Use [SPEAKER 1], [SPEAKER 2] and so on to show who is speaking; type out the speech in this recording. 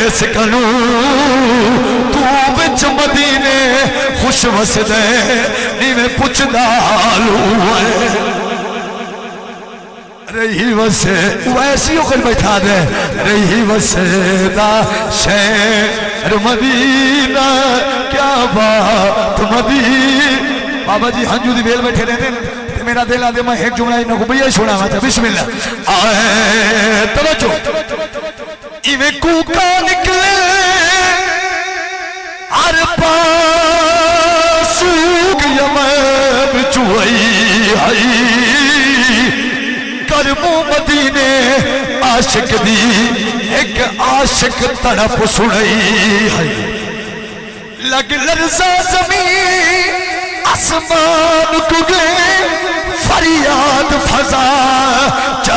[SPEAKER 1] اس کنو تو بچ مدینے خوش وسدے نیویں پچھدا لو رہی وسے ویسی اکھل بیٹھا دے رہی وسے دا شہر مدینہ کیا بات مدینہ بابا جی ہنجو دی بیل بیٹھے رہتے ہیں میرا دل آدھے میں ایک جملہ انہوں کو بھئی چھوڑا ماتا بسم اللہ آئے توجہ ایویں کوکا نکلے ہر پاسوک یمین چوئی آئی کرمو مدینے عاشق دی ایک عاشق تڑپ سنئی ہے لگ لرزہ زمین آسمان کو گئے فریاد فضا